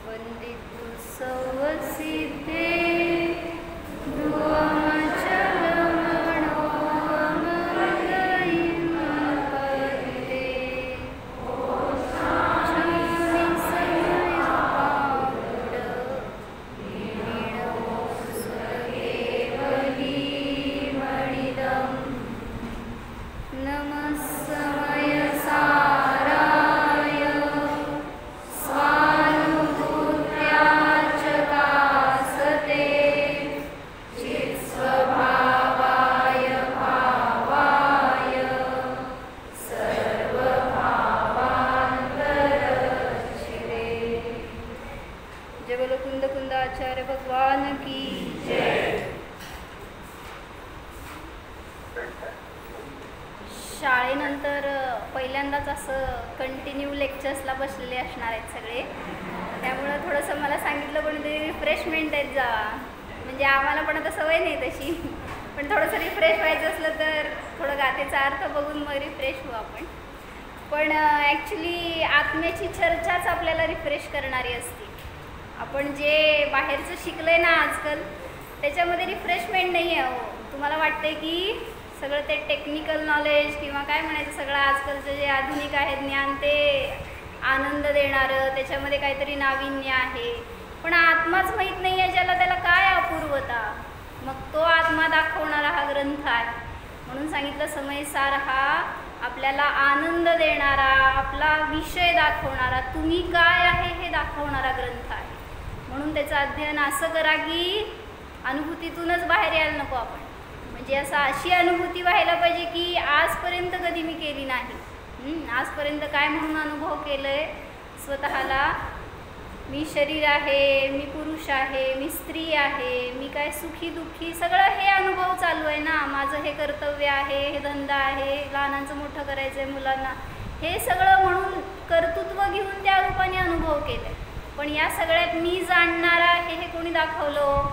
वन्दितु सर्वसिद्धे ध्रुवमचलमणो अमृतयिम्पते क्षामि समयपावड वीणो सुरकेवलीमणिदम् नमः समयसाराय स्वानुभूत्याचकासते चित्स्वभावाय भावाय सर्वभावान्तरच्छिदे। जय बोलो कुंद कुंदाचार्य भगवान की जय। शाळेनंतर पहिल्यांदाच असं कंटिन्यू लेक्चर्सला बसलेले असणार आहेत सगळे, त्यामुळं थोडंसं मला सांगितलं कोणीतरी रिफ्रेशमेंट आहेत जा, म्हणजे आम्हाला पण आता सवय नाही तशी, पण थोडंसं रिफ्रेश व्हायचं असलं तर थोडं गाथेचा अर्थ बघून मग रिफ्रेश होऊ आपण. पण ॲक्च्युली आत्म्याची चर्चाच आपल्याला रिफ्रेश करणारी असते. आपण जे बाहेरचं शिकलं आहे ना आजकाल त्याच्यामध्ये रिफ्रेशमेंट नाही आहे. हो, तुम्हाला वाटते की सगळं ते टेक्निकल नॉलेज किंवा काय म्हणायचं सगळं आजकालचं जे आधुनिक आहे ज्ञान ते आनंद देणारं, त्याच्यामध्ये काहीतरी नाविन्य आहे, पण आत्माच माहीत नाही आहे ज्याला, त्याला काय अपूर्वता. मग तो आत्मा दाखवणारा हा ग्रंथ आहे. म्हणून सांगितलं समयसार हा आपल्याला आनंद देणारा, आपला विषय दाखवणारा, तुम्ही काय आहे हे दाखवणारा ग्रंथ आहे. म्हणून त्याचं अध्ययन असं करा की अनुभूतीतूनच बाहेर यायला नको आपण, म्हणजे असं अशी अनुभूती व्हायला पाहिजे की आजपर्यंत कधी मी केली नाही. आजपर्यंत काय म्हणून अनुभव केलं आहे स्वतःला, मी शरीर आहे, मी पुरुष आहे, मी स्त्री आहे, मी काय सुखी दुःखी, सगळं हे अनुभव चालू आहे ना. माझं हे कर्तव्य आहे, हे धंदा आहे, लहानांचं मोठं करायचं आहे मुलांना, हे सगळं म्हणून कर्तृत्व घेऊन त्या रूपाने अनुभव केलं आहे. पण या सगळ्यात मी जाणणारा आहे हे कोणी दाखवलं?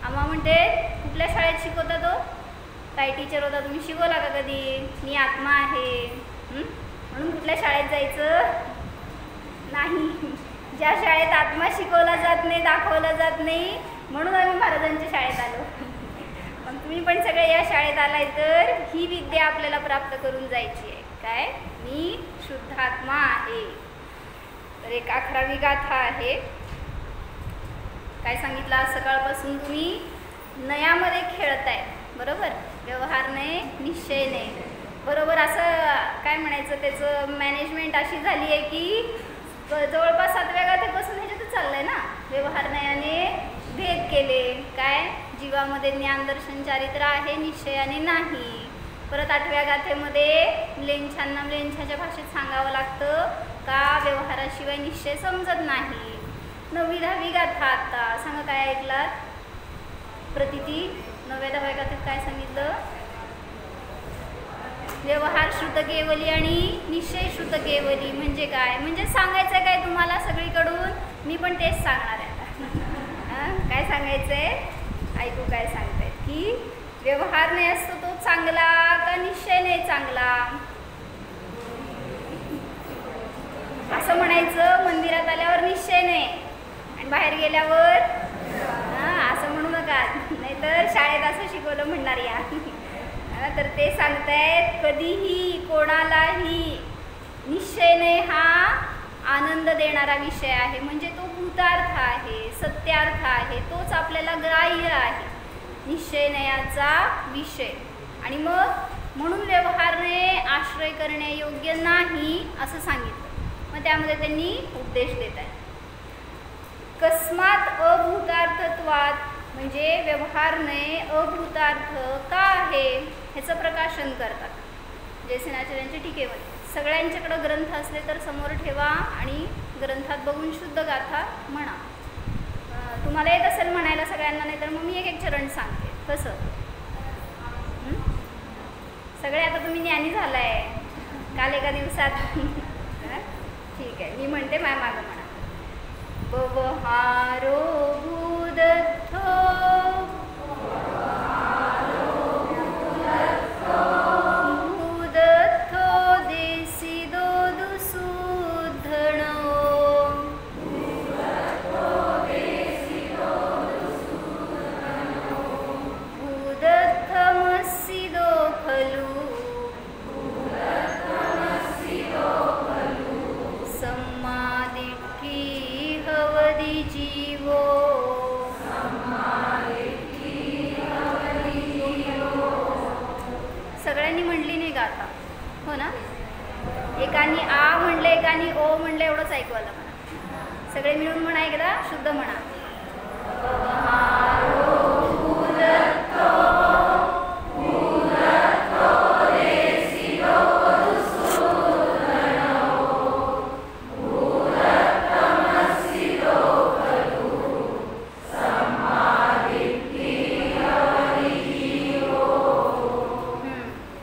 आम्हा म्हणते कुठल्या शाळेत शिकवता तो? काय टीचर होता तुम्ही? शिकवला का कधी मी आत्मा आहे? म्हणून कुठल्या शाळेत जायचं नाही. ज्या शाळेत आत्मा शिकवला जात नाही, दाखवला जात नाही, म्हणून आम्ही महाराजांच्या शाळेत आलो. मग तुम्ही पण सगळे या शाळेत आलाय तर ही विद्या आपल्याला प्राप्त करून जायची आहे. काय? मी शुद्ध आत्मा आहे. तर एक 11वी गाथा आहे. काय सांगितलं? आज सकाळपासून तुम्ही नयामध्ये खेळताय, बरोबर? व्यवहार नाही, निश्चय नाही, बरोबर. असं काय म्हणायचं, त्याचं मॅनेजमेंट अशी झाली आहे की जवळपास 7व्या गाथेपासून ह्याच्यातच चाललं आहे ना. व्यवहार नयाने भेद केले, काय जीवामध्ये ज्ञानदर्शन चारित्र आहे, निश्चयाने नाही. परत 8व्या गाथेमध्ये म्लेच्छांना म्लेच्छाच्या भाषेत सांगावं लागतं का व्यवहाराशिवाय निश्चय समजत नाही. 9वी 10वी गाथा आता सांगा काय ऐकलात? प्रतिती 9व्या 10व्या गाथेत काय सांगितलं? व्यवहार श्रुत केवली आणि निश्चय श्रुत केवली म्हणजे काय? म्हणजे सांगायचं काय तुम्हाला सगळीकडून, मी पण तेच सांगणार आहे आता. काय सांगायचंय? ऐकू काय सांगताय की व्यवहार नाही असतो तो चांगला का निश्चय नाही चांगला? असं म्हणायचं मंदिरात आल्यावर निश्चय नाही आणि बाहेर गेल्यावर असं म्हणू नका, नाहीतर शाळेत असं शिकवलं म्हणणार या. तर ते सांगतायत कधीही कोणालाही निश्चय नाही हा आनंद देणारा विषय आहे, म्हणजे तो भूतार्थ आहे, सत्यार्थ आहे, तोच आपल्याला ग्राह्य आहे निश्चयनयाचा विषय. आणि मग म्हणून व्यवहारने आश्रय करणे योग्य नाही असं सांगितलं. मग त्यामध्ये त्यांनी उपदेश देत आहेत. कस्मात अभूतार्थत्वात, म्हणजे व्यवहारने अभूतार्थ का आहे ह्याचं प्रकाशन करतात जयसेनाचार्यांच्या टीकेमध्ये. सगळ्यांच्याकडं ग्रंथ असले तर समोर ठेवा आणि ग्रंथात बघून शुद्ध गाथा म्हणा. तुम्हाला येत असेल म्हणायला सगळ्यांना, नाही तर मग मी एक चरण सांगते कसं. सगळे आता तुम्ही ज्ञानी झालाय काल एका दिवसात. ठीक आहे, मी म्हणते माय मागं म्हणा. व्यवहारो भूदत्थो भूदत्थो देसिदो दुसूद्धणो एकानी आ म्हणले, एकानी ओ म्हणले, एवढंच ऐकू आलं मला. सगळे मिळून म्हणा एकदा, शुद्ध म्हणा.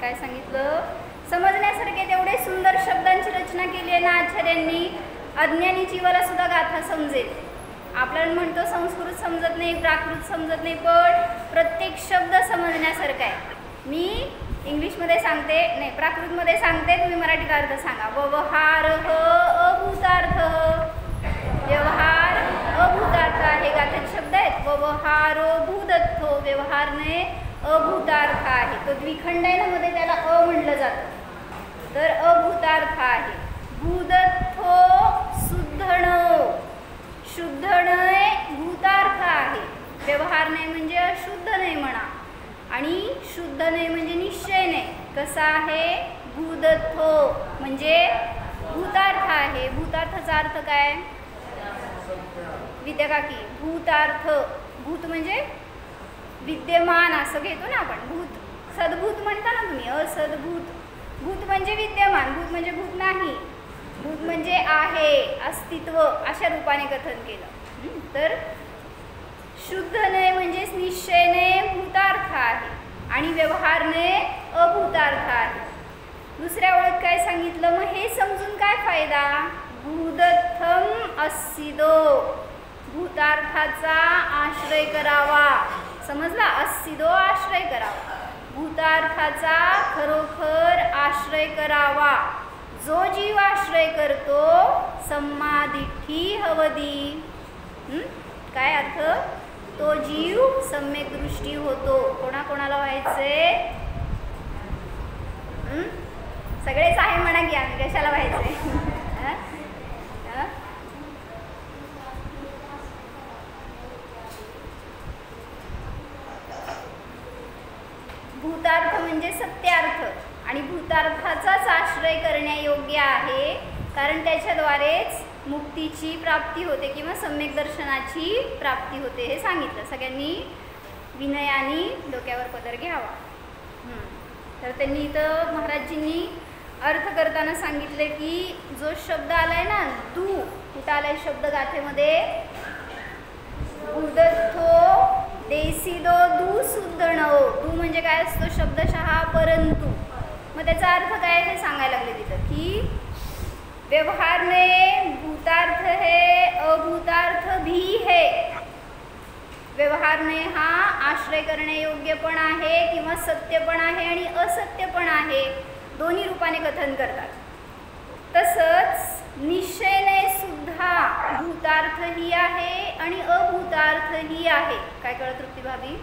काय सांगितलं? समजण्यासारखे तेवढे सुंदर शब्दांची रचना केली आहे ना आचार्यांनी. अज्ञानी जीवाला सुद्धा गाथा समजेल. आपल्याला म्हणतो संस्कृत समजत नाही, प्राकृत समजत नाही, पण प्रत्येक शब्द समजण्यासारखा आहे. मी इंग्लिशमध्ये सांगते, नाही प्राकृतमध्ये सांगते, तुम्ही मराठीत अर्थ सांगा. व्यवहार अभूतार्थ. व्यवहार अभूतार्थ आहे, गाथेत शब्द आहेत. व्यवहारो भूदत्थो, व्यवहारने अभूतार्थ आहे. तो द्विखंड आहे ना मध्ये, त्याला अ म्हणलं जातं, तर अभूतार्थ आहे. भूदत्थो शुद्धणो, शुद्धणय भूतार्थ आहे. व्यवहार नाही म्हणजे अशुद्ध नाही म्हणा, आणि शुद्ध नाही म्हणजे निश्चय नाही. कसा आहे? भूदत्थो म्हणजे भूतार्थ आहे. भूतार्थाचा अर्थ काय? विद्या काकी, भूतार्थ, भूत म्हणजे विद्यमान असं घेतो ना आपण. भूत सद्भूत म्हणता ना तुम्ही, असद्भूत. भूत म्हणजे विद्यमान, भूत म्हणजे भूत नाही, भूत म्हणजे आहे, अस्तित्व, अशा रूपाने कथन केलं. तर शुद्धने म्हणजेच निश्चयने भूतार्थ आहे, आणि व्यवहारने अभूतार्थ आहे. दुसऱ्या ओळीत काय सांगितलं? मग हे समजून काय फायदा? भूदत्थम अस्सिदो, भूतार्थाचा आश्रय करावा. समजला? अस्सिदो आश्रय करावा, भूतार्थाचा खरोखर आश्रय करावा. जो जीव आश्रय करतो सम्मादिठी हवदी. काय अर्थ? तो जीव सम्यक दृष्टी होतो. कोणाकोणाला व्हायचंय? सगळेच आहे म्हणा की, आम्ही कशाला व्हायचंय? भूतार्थ म्हणजे सत्यार्थ, आणि भूतार्थाचाच आश्रय करण्यायोग्य आहे, कारण त्याच्याद्वारेच मुक्तीची प्राप्ती होते किंवा सम्यक दर्शनाची प्राप्ती होते. हे सांगितलं. सगळ्यांनी विनयाने डोक्यावर पदर घ्यावा. तर त्यांनी इथं महाराजजींनी अर्थ करताना सांगितले की जो शब्द आलाय ना दू, कुठं आलाय शब्द गाथेमध्ये? उदत्थो देसिदो दू सुद्धणो. दू म्हणजे काय असतो? शब्दशः परंतु. मग त्याचा अर्थ काय हे सांगायला लागले तिथं की व्यवहारने भूतार्थ है, अभूतार्थ भी है. व्यवहारने हा आश्रय करण्यायोग्य पण आहे किंवा सत्य पण आहे आणि असत्य पण आहे, दोन्ही रूपाने कथन करतात. तसंच निश्चयने सुद्धा भूतार्थही आहे आणि अभूतार्थही आहे. काय कळत तृप्ती भाभी?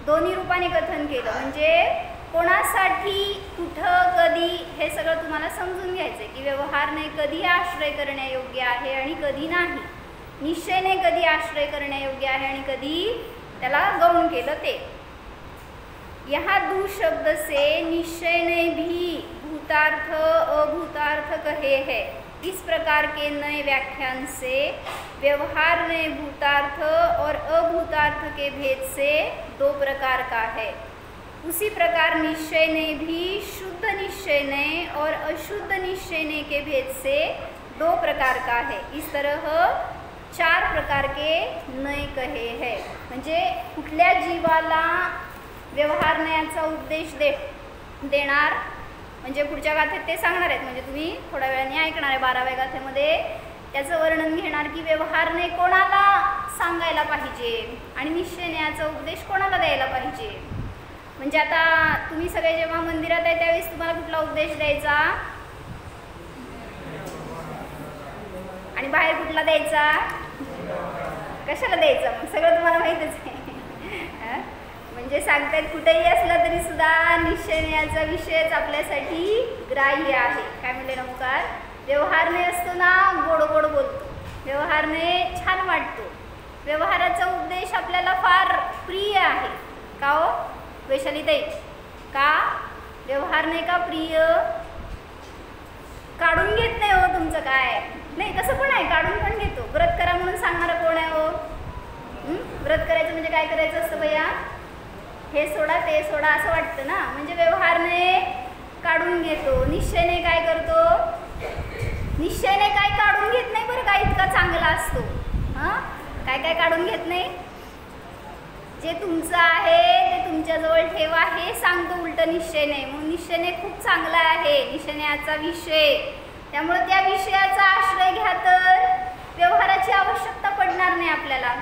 दोन्ही रूपाने कथन केलं म्हणजे कोणासाठी, कुठं, कधी, हे सगळं तुम्हाला समजून घ्यायचं आहे की व्यवहारने कधी आश्रय करण्यायोग्य आहे आणि कधी नाही, निश्चयने कधी आश्रय करण्यायोग्य आहे आणि कधी त्याला गौण केलं ते. यहाँ दू शब्द से निश्चय ने भी भूतार्थ अभूतार्थ कहे है. इस प्रकार के नए व्याख्यान से व्यवहार ने भूतार्थ और अभूतार्थ के भेद से दो प्रकार का है. उसी प्रकार निश्चय ने भी शुद्ध निश्चय ने और अशुद्ध निश्चय ने के भेद से दो प्रकार का है. इस तरह 4 प्रकार के नए कहे है. म्हणजे कुठल्या जीवाला व्यवहारण्याचा उपदेश देणार म्हणजे पुढच्या गाथेत ते सांगणार आहेत. म्हणजे तुम्ही थोड्या वेळाने ऐकणार आहे 12व्या गाथेमध्ये त्याचं वर्णन घेणार की व्यवहारने कोणाला सांगायला पाहिजे आणि निश्चयण्याचा उपदेश कोणाला द्यायला पाहिजे. म्हणजे आता तुम्ही सगळे जेव्हा मंदिरात आहे त्यावेळेस तुम्हाला कुठला उपदेश द्यायचा आणि बाहेर कुठला द्यायचा, कशाला द्यायचा? मग सगळं तुम्हाला माहीतच आहे. म्हणजे सांगतायत कुठेही असलं तरी सुद्धा निश्चयण्याचा विषयच आपल्यासाठी ग्राह्य आहे. काय म्हणले नमस्कार? व्यवहारने असतो ना गोड गोड बोलतो, व्यवहारने छान वाटतो, व्यवहाराचा उपदेश आपल्याला फार प्रिय आहे. का हो वैशालीताई? का व्यवहारने का प्रिय? काढून घेत नाही हो तुमचं काय नाही, तसं पण आहे, काढून पण घेतो. व्रत करा म्हणून सांगणारं कोण आहे हो? व्रत करायचं म्हणजे काय करायचं असतं भैया? हे सोडा ते सोडा असं वाटतं ना. म्हणजे व्यवहारने काढून घेतो, निश्चयने काय करतो? निश्चयने काय काढून घेत नाही बरं का, इतका चांगला असतो. हां, काय काय काढून घेत नाही. जे तुमचं आहे ते तुमच्याजवळ ठेवा हे सांगतो उलट निश्चयने. म्हणून निश्चयने खूप चांगला आहे, निश्चयनेचा विषय. त्यामुळे त्या विषयाचा आश्रय घ्या तर व्यवहाराची आवश्यकता पडणार नाही आपल्याला.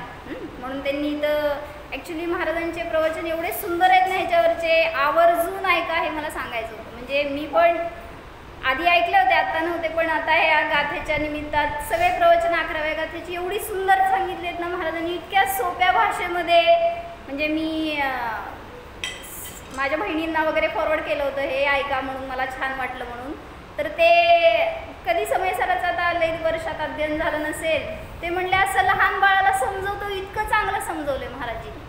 म्हणून त्यांनी इथं ॲक्च्युली महाराजांचे प्रवचन एवढे सुंदर आहेत ना, ह्याच्यावरचे आवर्जून ऐका हे मला सांगायचं होतं. म्हणजे मी पण आधी ऐकले होते, आता नव्हते, पण आता ह्या गाथेच्या निमित्तात सगळे प्रवचन 11व्या गाथेची एवढी सुंदर सांगितलेत ना महाराजांनी, इतक्या सोप्या भाषेमध्ये. म्हणजे मी माझ्या बहिणींना वगैरे फॉरवर्ड केलं होतं हे ऐका म्हणून, मला छान वाटलं म्हणून. तर ते कधी समयसराचं आता लई वर्षात अध्ययन झालं नसेल, ते म्हणले असं लहान बाळाला समजवतो इतकं चांगलं समजवलं महाराजांनी.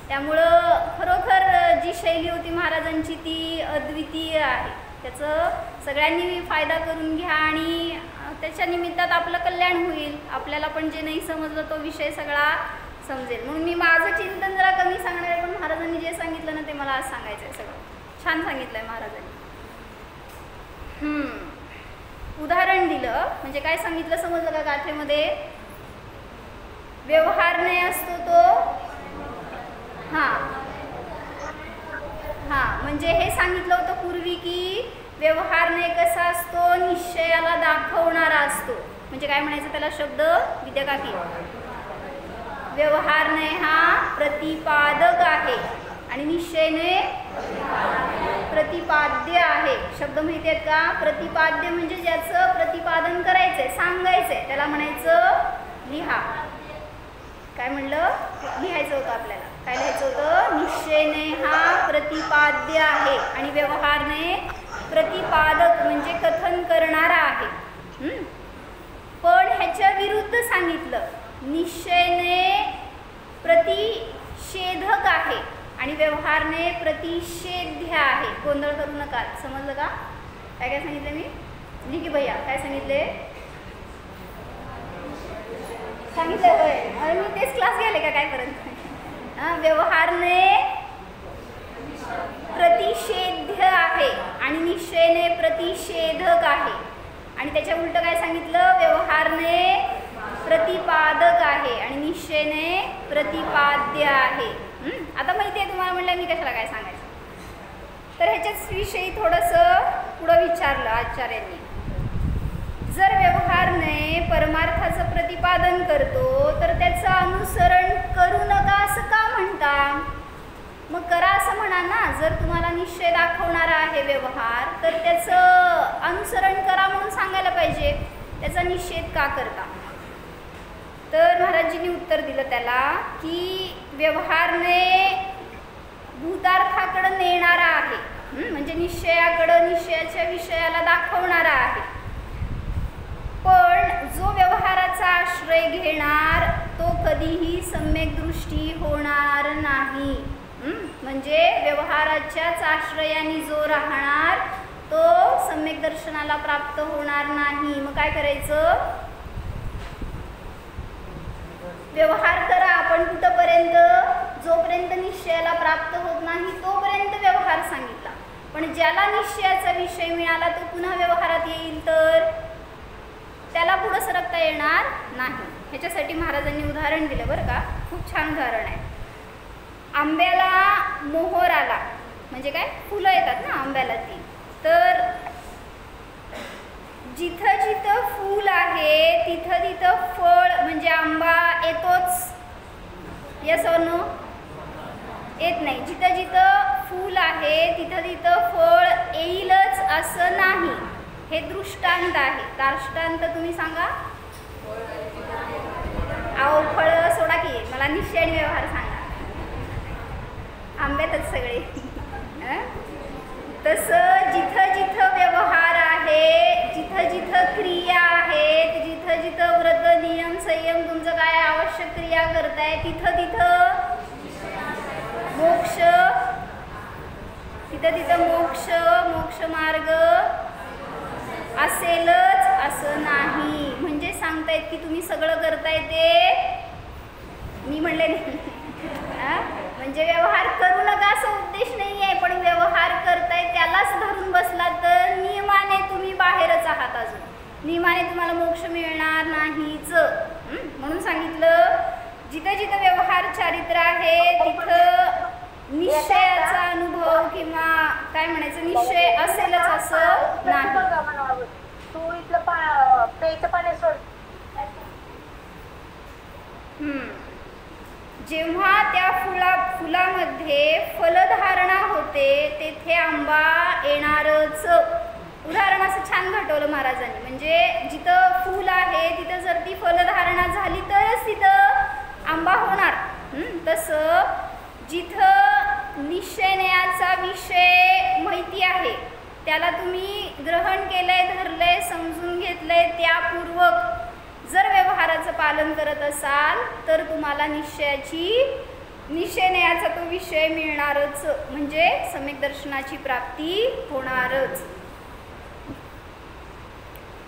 त्यामुळं खरोखर जी शैली होती महाराजांची ती अद्वितीय आहे. त्याचं सगळ्यांनी फायदा करून घ्या आणि त्याच्या निमित्तात आपलं कल्याण होईल. आपल्याला पण जे नाही समजलं तो विषय सगळा समजेल. म्हणून मी माझं चिंतन जरा कमी सांगणार आहे, पण महाराजांनी जे सांगितलं ना ते मला आज सांगायचं आहे. सगळं छान सांगितलं आहे महाराजांनी. उदाहरण दिलं म्हणजे काय सांगितलं समजलं का गाथेमध्ये? व्यवहार नाही असतो तो म्हणजे हे सांगितलं होतं पूर्वी की व्यवहार नाही कसा असतो, निश्चयाला दाखवणारा असतो. म्हणजे काय म्हणायचं त्याला शब्द विद्याकाकी? व्यवहार नाही हा प्रतिपादक आहे आणि निश्चयने प्रतिपाद्य आहे. शब्द माहिती आहेत का? प्रतिपाद्य म्हणजे ज्याचं प्रतिपादन करायचंय, सांगायचंय, त्याला म्हणायचं लिहा. काय म्हणलं? लिहायचं होतं आपल्याला. काय लिहायचं होतं? निश्चयने हा प्रतिपाद्य आहे आणि व्यवहारने प्रतिपादक म्हणजे कथन करणारा आहे. पण ह्याच्या विरुद्ध सांगितलं, निश्चयने प्रतिषेधक आहे आणि व्यवहारने प्रतिषेध्य आहे. गोंधळ करू नका. समजलं का? काय काय सांगितलं मी? लिखी भैया काय सांगितले? सांगितलं होय. अरे मी तेच क्लास घ्यायले का काय करत? व्यवहारने प्रतिषेध्य आहे आणि निश्चयने प्रतिषेधक आहे. आणि त्याच्या उलट काय सांगितलं? व्यवहारने प्रतिपादक आहे आणि निश्चयने प्रतिपाद्य आहे. आता माहिती आहे तुम्हाला, म्हणलं मी कशाला काय सांगायचं. तर ह्याच्याच विषयी थोडंसं पुढं विचारलं आचार्यांनी. जर व्यवहारने परमार्थाचं प्रतिपादन करतो तर त्याचं अनुसरण करू नका असं का म्हणता? मग करा असं म्हणा ना. जर तुम्हाला निश्चय दाखवणारा आहे व्यवहार तर त्याचं अनुसरण करा म्हणून सांगायला पाहिजे. त्याचा निषेध का करता? तर महाराजांनी उत्तर दिलं त्याला की व्यवहारने भूतार्थाकडं नेणारा आहे, म्हणजे निश्चयाकडं, निश्चयाच्या विषयाला दाखवणारा आहे. पण जो व्यवहाराचा आश्रय घेणार तो कधीही सम्यक दृष्टी होणार नाही. म्हणजे व्यवहाराच्याच आश्रयाने जो राहणार तो सम्यक दर्शनाला प्राप्त होणार नाही. मग काय करायचं? व्यवहार करा आपण कुठपर्यंत? जोपर्यंत निश्चयाला प्राप्त होत नाही तोपर्यंत व्यवहार सांगितला. पण ज्याला निश्चयाचा विषय मिळाला तो पुन्हा व्यवहारात येईल तर त्याला पुढं सरकता येणार नाही. ह्याच्यासाठी महाराजांनी उदाहरण दिलं बरं का, खूप छान उदाहरण आहे. आंब्याला मोहर आला म्हणजे काय? फुलं येतात ना आंब्याला ती. तर जिथं जिथं फूल आहे तिथं तिथं फळ म्हणजे आंबा येतोच. यस और नो? येत नाही. जिथं जिथं फूल आहे तिथं तिथं फळ येईलच असं नाही. हे दृष्टांत आहे. दार्ष्टांत तुम्ही सांगा. अहो फळं सोडा की, मला निश्चय आणि व्यवहार सांगा. आंब्यातच सगळे. तसं जिथं जिथं व्यवहार आहे, जिथं जिथं क्रिया आहेत, जिथं जिथं व्रत नियम संयम तुमचं काय आवश्यक क्रिया करताय तिथं तिथं मोक्ष, तिथं तिथं मोक्ष, मोक्ष मार्ग असेलच असं नाही. म्हणजे सांगतायत की तुम्ही सगळं करताय ते मी म्हणले नाही. म्हणजे व्यवहार करू नका असा उद्देश नाही आहे, पण व्यवहार करताय त्यालाच धरून बसला तर नियमाने तुम्ही बाहेरच आहात. अजून नियमाने तुम्हाला मोक्ष मिळणार नाहीच. म्हणून सांगितलं जिथं जिथं व्यवहार चारित्र आहे तिथं निश्चयाचा अनुभव किंवा काय म्हणायचं निश्चय असेलच असं नाही. तू इथलं प्यायचं पाणी सोड. जेव्हा त्या फुलामध्ये फलधारणा होते तेथे आंबा येणारच. उदाहरण असं छान घटवलं महाराजांनी. म्हणजे जिथं फूल आहे तिथं जर ती फलधारणा झाली तरच तिथं आंबा होणार. तसं जिथं निश्चयाचा विषय माहिती आहे त्याला तुम्ही ग्रहण केलंय, धरलंय, समजून घेतलंय, त्यापूर्वक जर व्यवहाराचं पालन करत असाल तर तुम्हाला निश्चयाचा तो विषय मिळणारच. म्हणजे सम्यक दर्शनाची प्राप्ती होणारच.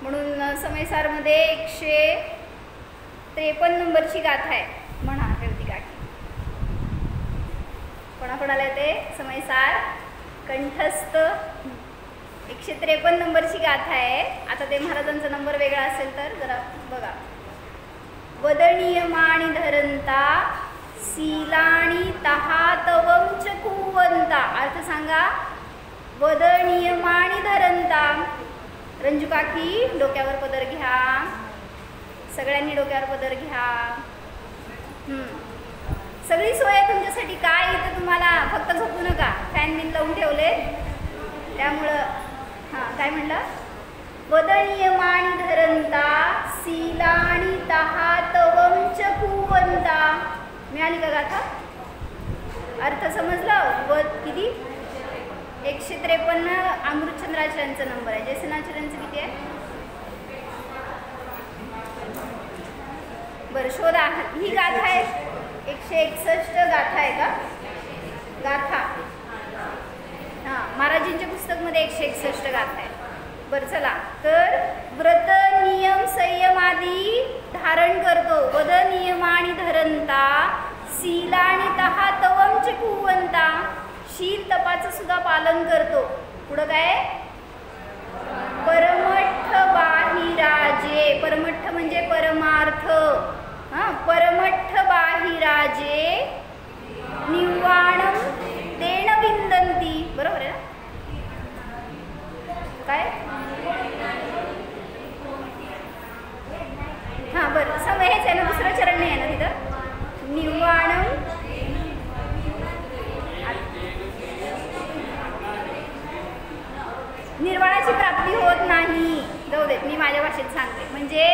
म्हणून समयसारमध्ये 153 नंबरची गाथा आहे. म्हणा रेवती गाठी कोणाकोणाला येते समयसार कंठस्थ. 153 नंबरची गाथा आहे. आता ते महाराजांचा नंबर वेगळा असेल तर जरा बघा. वदनियमाणी धरंता शीलाणी तहातवं च कुवंता. अर्थ सांगा. वदनियमाणी धरंता. रंजू काकी डोक्यावर पदर घ्या. सगळ्यांनी डोक्यावर पदर घ्या. सगळी सोय तुमच्यासाठी. काय इथं तुम्हाला फक्त झोपू नका. फॅन बिन लावून ठेवले त्यामुळं. काय म्हणलं. वदनियमाणी धरंता शीलाणी तहातवं च कुवंता. मिळाली का गाथा. अर्थ समजलं. किती 153 अमृतचंद्राचार्यांचा नंबर आहे. जयसेनाचार्यांचं किती आहे बरं शोधा. ही गाथा आहे 161 गाथा आहे का गाथा. महाराजांच्या पुस्तकमध्ये 161 गाथा आहे. बरं चला. तर व्रत नियम संयम आदी धारण करतो. वद नियमाणी धरंता शीलाणी तहातवं च कुवंता. शील तपाचं सुद्धा पालन करतो. पुढं काय परमठ्ठ बाहिराजे. परमठ्ठ म्हणजे परमार्थ. परमठ्ठ बाहिराजे निवाणं तेन विंदंती. बरोबर आहे ना. काय बरं समय हेच आहे ना. दुसरं चरण नाही आहे ना तिथं. निवाणं निर्वाणाची प्राप्ती होत नाही. जाऊ देत मी माझ्या भाषेत सांगते. म्हणजे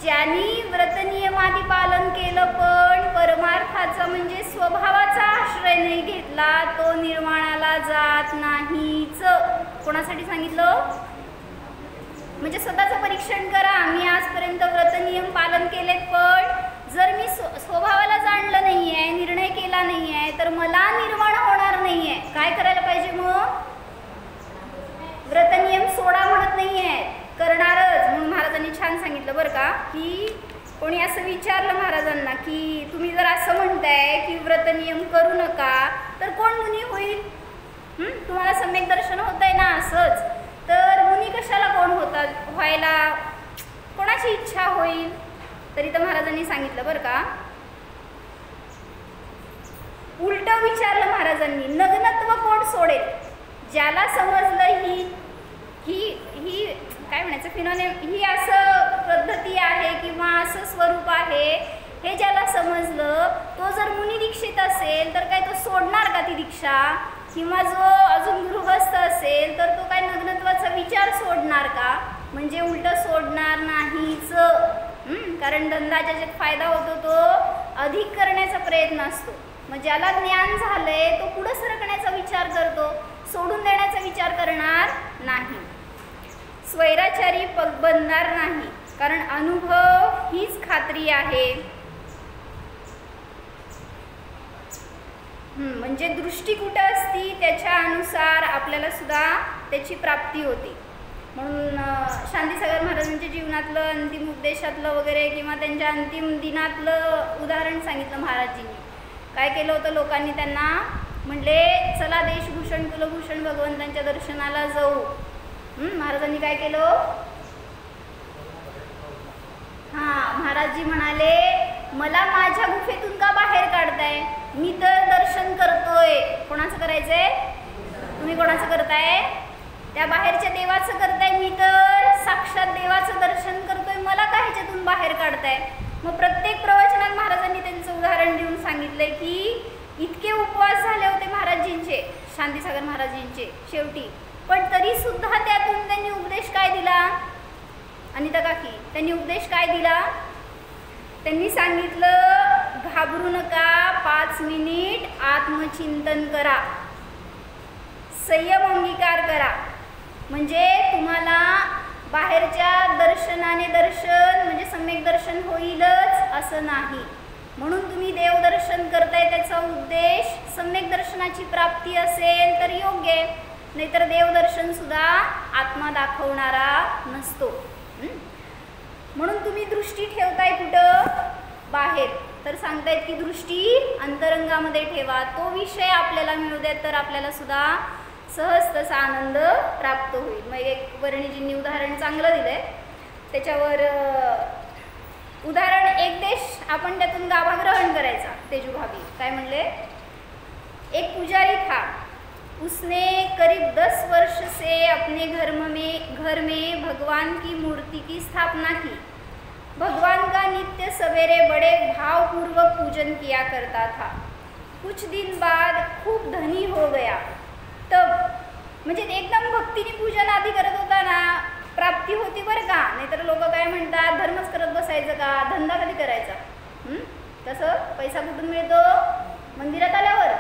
ज्यांनी व्रतनियमादी पालन केलं पण परमार्थाचा म्हणजे स्वभावाचा आश्रय नाही घेतला तो निर्वाणाला जात नाहीच. कोणासाठी सांगितलं. म्हणजे स्वतःचं परीक्षण करा. मी आजपर्यंत व्रतनियम पालन केलेत पण जर मी स्वभावाला जाणलं नाही आहे, निर्णय केला नाही आहे तर मला निर्वाण होणार नाही आहे. काय करायला पाहिजे मग. व्रतनियम सोडा म्हणत नाही आहे, करणारच. म्हणून महाराजांनी छान सांगितलं बरं का की कोणी असं विचारलं महाराजांना की तुम्ही जर असं म्हणताय की व्रतनियम करू नका तर कोण मुनी होईल. तुम्हाला सम्यक दर्शन होत आहे ना असंच तर मुनी कशाला कोण होतात व्हायला कोणाची इच्छा होईल. तरी तर महाराजांनी सांगितलं बरं का. उलट विचारलं महाराजांनी नग्नत्व कोण सोडेल. ज्याला समजलं ही काय म्हणायचं फिनोनेम ही असं पद्धती आहे किंवा असं स्वरूप आहे हे ज्याला समजलं तो जर मुनी दीक्षित असेल तर काय तो सोडणार का ती दीक्षा. किंवा जो अजून गृहस्थ असेल तर तो काय नग्नत्वाचा विचार सोडणार का. म्हणजे उलट सोडणार नाहीच. कारण धंदाच्या ज्यात फायदा होतो तो अधिक करण्याचा प्रयत्न असतो. मग ज्याला ज्ञान झालंय तो पुढं सरकण्याचा विचार करतो, सोडून देण्याचा विचार करणार नाही. स्वैराचारी बनणार नाही कारण अनुभव हीच खात्री आहे. म्हणजे दृष्टी कुठं असती त्याच्या अनुसार आपल्याला सुद्धा त्याची प्राप्ती होते. म्हणून शांतीसागर महाराजांच्या जीवनातलं अंतिम उपदेशातलं वगैरे किंवा त्यांच्या अंतिम दिनातलं उदाहरण सांगितलं महाराजींनी. काय केलं होतं, लोकांनी त्यांना म्हणले चला देशभूषण कुलभूषण भगवंतांच्या दर्शनाला जाऊ. महाराजांनी काय केलं, महाराजजी म्हणाले मला माझ्या गुफेतून का बाहेर काढताय, मी तर दर्शन करतोय. कोणाचं करायचंय, तुम्ही कोणाचं करताय, त्या बाहेरच्या देवाचं करताय, मी तर साक्षात देवाचं दर्शन करतोय, मला का ह्याच्यातून बाहेर काढताय. मग प्रत्येक प्रवचनात महाराजांनी त्यांचं उदाहरण देऊन सांगितलंय की इतके उपवास झाले होते महाराजींचे, शांतीसागर महाराजींचे शेवटी, पण तरी सुद्धा त्यातून त्यांनी उपदेश काय दिला, अनिता काकी त्यांनी उपदेश काय दिला, त्यांनी सांगितलं घाबरू नका, 5 मिनिट आत्मचिंतन करा, संयम अंगीकार करा. म्हणजे तुम्हाला बाहेरच्या दर्शनाने दर्शन म्हणजे सम्यक दर्शन होईलच असं नाही. म्हणून तुम्ही देवदर्शन करताय, त्याचा उद्देश सम्यक दर्शनाची प्राप्ती असेल तर योग्य आहे, नाहीतर देवदर्शन सुद्धा आत्मा दाखवणारा नसतो. म्हणून तुम्ही दृष्टी ठेवताय कुठं, बाहेर, तर सांगतायत की दृष्टी अंतरंगामध्ये ठेवा. तो विषय आपल्याला मिळू द्यात तर आपल्याला सुद्धा सहज तसा आनंद प्राप्त होईल. मग एक वर्णिजींनी उदाहरण चांगलं दिलंय, त्याच्यावर उदाहरण एक देश आपण त्यातून गाभा ग्रहण करायचा. तेजूभाभी काय म्हणले, एक पुजारी था, उसने करीब 10 वर्ष से अपने घर में भगवान की मूर्ति की स्थापना की. भगवान का नित्य सवेरे बड़े भावपूर्वक पूजन किया करता था. कुछ दिन बाद खूब धनी हो गया. तब म्हणजे एकदम भक्तीने पूजन आधी करत होता ना, प्राप्ती होती बरं का. नाहीतर लोक काय म्हणतात धर्मच करत बसायचं का, धंदा कधी करायचा. तसं पैसा कुठून मिळतो, मंदिरात आल्यावर.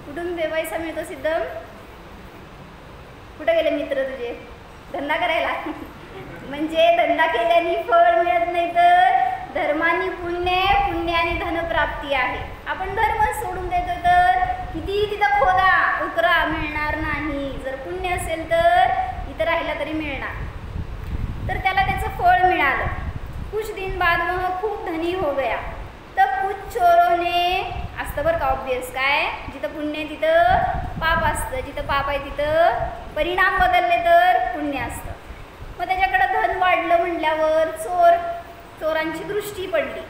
कुठून पैसा मिळतो सिद्धम, कुठे गेले मित्र तुझे धंदा करायला. म्हणजे धंदा केल्याने फळ मिळत नाही, तर धर्मानी पुण्य, पुण्याने धनप्राप्ती आहे. आपण धर्म सोडून देतो तर किती तिथं खोदा उतरा मिळणार नाही. जर पुण्य असेल तर इथं राहिला तरी मिळणार. तर त्याला त्याचं फळ मिळालं. कुछ दिन बाद वह खूप धनी हो गया. तर कुछ चोरों ने असतं बरं का, ऑब्वियस काय, जिथं पुण्य आहे तिथं पाप असतं, जिथं पाप आहे तिथं परिणाम बदलले तर पुण्य असतं. मग त्याच्याकडं धन वाढलं म्हटल्यावर चोरांची दृष्टी पडली.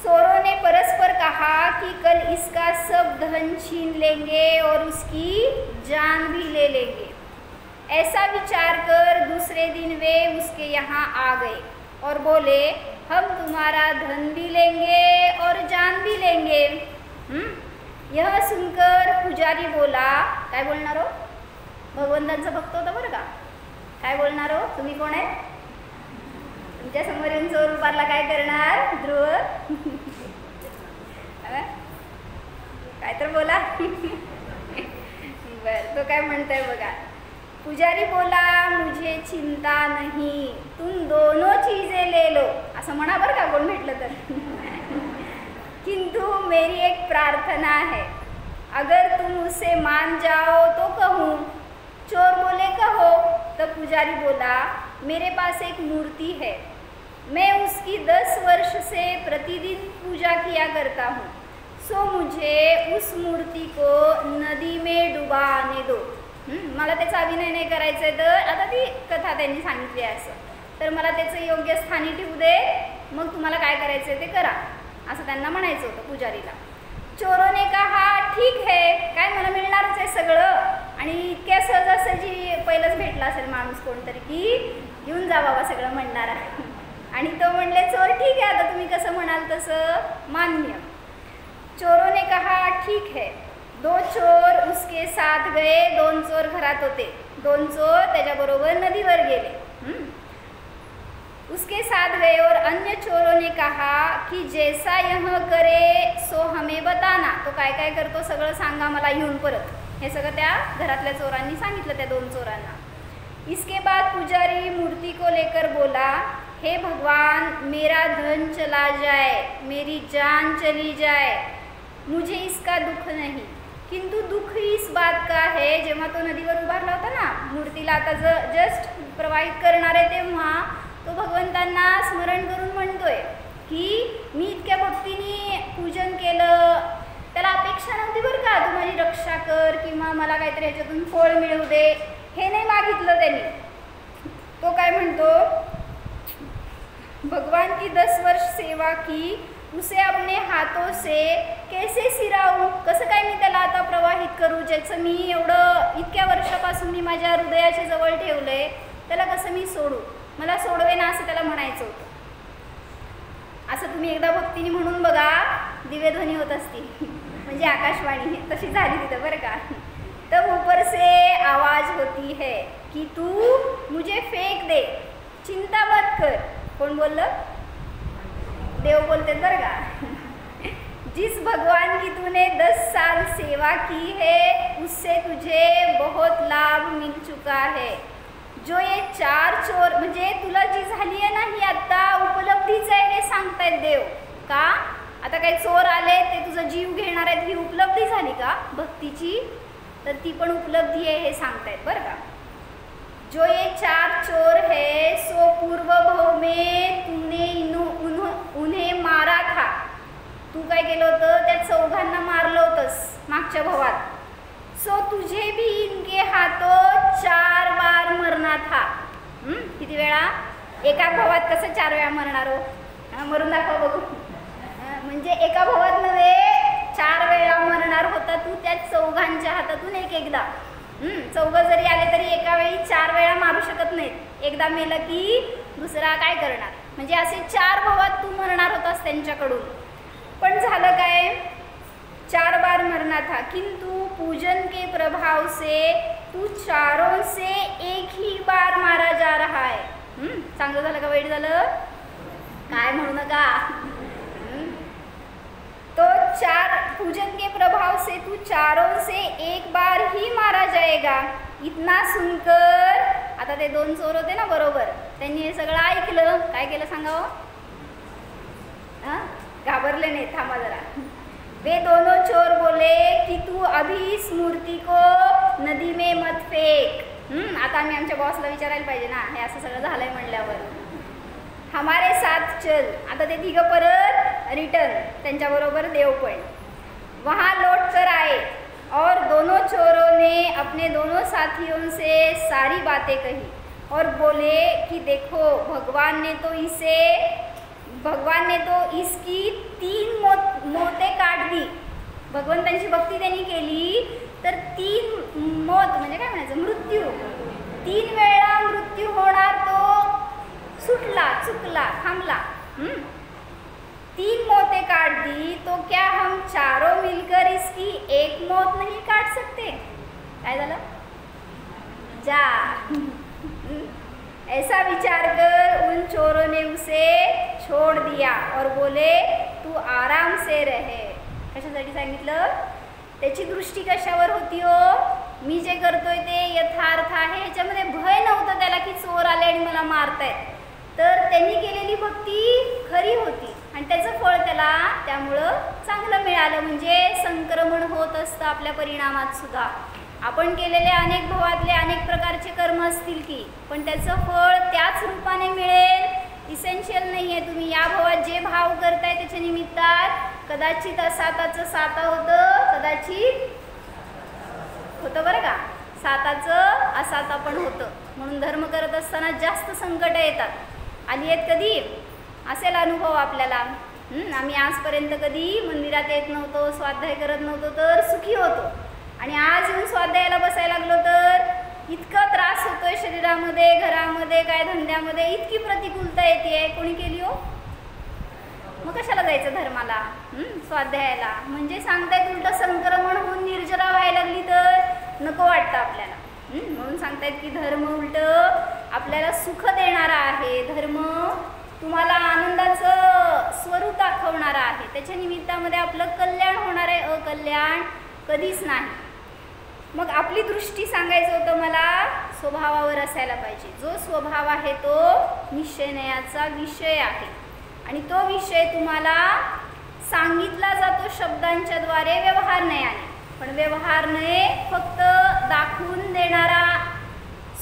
चोरों ने परस्पर कहा कि कल इसका सब धन छीन लेंगे और उसकी जान भी ले लेंगे. ऐसा विचार कर दूसरे दिन वे उसके यहाँ आ गए और बोले हम तुम्हारा धन भी लेंगे और जान भी लेंगे. यह सुनकर पुजारी बोला, काय बोलणार हो, भगवंतांचा भक्त होता बरं का, काय बोलणार हो, तुम्ही कोण आहे, तुमच्या समोर येऊन चोर उभारला काय करणार ध्रुव, काय तर बोला. बर, तो काय म्हणताय बघा. पुजारी बोला मुझे चिंता नहीं, तुम दोनों चीज़ें ले लो. असं म्हणा बरं का कोण भेटलं तर. किंतु मेरी एक प्रार्थना है, अगर तुम उसे मान जाओ तो कहूँ. चोर बोले कहो. तो पुजारी बोला मेरे पास एक मूर्ति है, मैं उसकी 10 वर्ष से प्रतिदिन पूजा किया करता हूँ, सो मुझे उस मूर्ति को नदी में डुबाने दो. मला त्याचा अभिनय नाही करायचा आहे, तर आता ती कथा त्यांनी सांगितली आहे असं, तर मला त्याचं योग्य स्थानी ठेवू दे, मग तुम्हाला काय करायचं आहे ते करा, असं त्यांना म्हणायचं होतं पुजारीला. चोरोने कहा ठीक है, काय मला मिळणारच आहे सगळं, आणि इतक्या सहजासहजी पहिलंच भेटला असेल माणूस कोणतरी की घेऊन जा बाबा सगळं म्हणणारा. आणि तो म्हणले चोर ठीक आहे, आता तुम्ही कसं म्हणाल तसं मान्य. चोरों ने कहा ठीक है. 2 चोर उसके साथ गए. 2 चोर घरात होते, 2 चोर त्याच्याबरोबर नदीवर गेले. उसके साथ गए और अन्य चोरों ने कहा कि जैसा यह करे सो हमें बताना. तो काय काय करतो सगळं सांगा मला येऊन परत. हे सगळं त्या घरातल्या चोरांनी सांगितलं त्या 2 चोरांना. इसके बाद पुजारी मूर्ति को लेकर बोला हे भगवान, मेरा धन चला जाए, मेरी जान चली जाए, मुझे इसका दुख नहीं, किंतु दुःख इस बात का है, जेव्हा तो नदीवर उभारला होता ना मूर्तीला आता जस्ट प्रवाहित करणार आहे तेव्हा तो भगवंतांना स्मरण करून म्हणतोय की मी इतक्या भक्तीने पूजन केलं, त्याला अपेक्षा नव्हती बरं का तू माझी रक्षा कर किंवा मला काहीतरी ह्याच्यातून फळ मिळवू दे, हे नाही मागितलं त्यांनी. तो काय म्हणतो, भगवान की 10 वर्ष सेवा की उसे अपने हाथों से कैसे सिरावू, कसं काय मी त्याला आता प्रवाहित करू, ज्याचं मी एवढं इतक्या वर्षापासून मी माझ्या हृदयाच्या जवळ ठेवलंय त्याला कसं मी सोडू, मला सोडवे ना असं त्याला म्हणायचं होतं. असं तुम्ही एकदा भक्तीने म्हणून बघा, दिव्यध्वनी होत असतील म्हणजे आकाशवाणी तशी झाली तिथं बरं का. तर ऊपर से आवाज होती है कि तू मुझे फेक दे, चिंता मत कर. कोण बोललं? देव बोलते बरं का. जिस भगवान की तूने 10 साल सेवा की है उससे तुझे बहुत लाभ मिल चुका है. जो ये 4 चोर म्हणजे तुला जी झाली आहे ना ही आता उपलब्धीच आहे हे सांगतायत देव. का आता काही चोर आले ते तुझा जीव घेणार आहेत, ही उपलब्धी झाली का भक्तीची, तर ती पण उपलब्धी आहे हे सांगतायत बरं का. जो ये 4 चोर है सो पूर्व भव में तुमने उन्हें मारा था. तू काय केलं होतं, त्या चौघांना मारलं होतंस मागच्या भवात. सो तुझे भी इनके हाथों 4 बार मरना था. किती वेळा? एका भवात कसं 4 वेळा मरणार हो, मरून दाखवा बघू. म्हणजे एका भवात नव्हे 4 वेळा मरणार होता तू त्या चौघांच्या हातातून एकदा. चौघं जरी आले तरी एका वेळी 4 वेळा मारू शकत नाहीत, एकदा मेलं की दुसरा काय करणार, म्हणजे असे 4 भवात तू मरणार होतास त्यांच्याकडून. पण झालं काय, 4 बार मरना था किंतु पूजन के प्रभाव से तू चारों से एक ही बार मारा जा रहा है. चांगलं झालं का वाईट झालं काय म्हणू नका. तो 4 पूजन के प्रभाव से तू चारों से एक बार ही मारा जाएगा. इतना सुनकर, आता ते 2 चोर होते ना बरोबर, त्यांनी हे सगळं ऐकलं, काय केलं सांगा. घाबरले नाही, थांबा जरा. वे दोनों चोर बोले कि तू अभी इस मूर्ति को नदी में मत फेक. आता आम्ही आमच्या बॉसला विचारायला पाहिजे ना, हे असं सगळं झालंय म्हणल्यावर. हमारे साथ चल. आता ते तिघं परत रिटर्न त्यांच्याबरोबर देव पण वहाँ लौट कर आए और दोनों चोरों ने अपने दोनों साथियों से सारी बातें कही और बोले कि देखो भगवान ने तो इसकी 3 मौतें काट दी. भगवंतांची भक्ती त्यांनी केली तर 3 मौत म्हणजे काय म्हणायचं, मृत्यू. 3 वेळा मृत्यू होणार तो सुटला, चुकला, थांबला. 3 मौतें काट दी तो क्या हम चारों मिलकर इसकी 1 मौत नहीं काट सकते. काय झालं, जा. ऐसा विचार कर उन चोरों ने उसे छोड़ दिया और बोले तू आराम से रहे. कशासाठी सांगितलं, त्याची दृष्टी कशावर होती हो, मी जे करतोय ते यथार्थ आहे, ह्याच्यामध्ये भय नव्हतं त्याला की चोर आले आणि मला मारतायत. तर त्यांनी केलेली भक्ती खरी होती आणि त्याचं फळ त्याला त्यामुळं चांगलं मिळालं. म्हणजे संक्रमण होत असतं आपल्या परिणामात सुद्धा. आपण केलेले अनेक भवातले अनेक प्रकारचे कर्म असतील की, पण त्याचं फळ त्याच रूपाने मिळेल इसेन्शियल नाही आहे. तुम्ही या भवात जे भाव करताय त्याच्या निमित्तात कदाचित असाताचं साता होतं, कदाचित होतं बरं का, साताचं असाता पण होतं. म्हणून धर्म करत असताना जास्त संकट येतात. आली आहेत कधी असेल अनुभव आपल्याला. आम्ही आजपर्यंत कधी मंदिरात येत नव्हतो, स्वाध्याय करत नव्हतो तर सुखी होतो, आणि आज येऊन स्वाध्यायाला बसायला लागलो तर इतका त्रास होतोय शरीरामध्ये, घरामध्ये, काय धंद्यामध्ये, इतकी प्रतिकूलता येते. कोणी केली हो, मग कशाला जायचं धर्माला, स्वाध्यायाला. म्हणजे सांगतायत उलट संक्रमण होऊन निर्जरा व्हायला लागली तर नको वाटतं आपल्याला. म्हणून सांगतायत की धर्म उलट आपल्याला सुख देणारा आहे, धर्म तुम्हाला आनंदाचं स्वरूप दाखवणारा आहे, त्याच्या निमित्तामध्ये आपलं कल्याण होणार आहे, अकल्याण कधीच नाही. मग आपली दृष्टी सांगायचं होतं मला स्वभावावर असायला पाहिजे. जो स्वभाव आहे तो निश्चयनयाचा विषय आहे आणि तो विषय तुम्हाला सांगितला जातो शब्दांच्या द्वारे, व्यवहार नयाने. पण व्यवहार नाही, फक्त दाखवून देणारा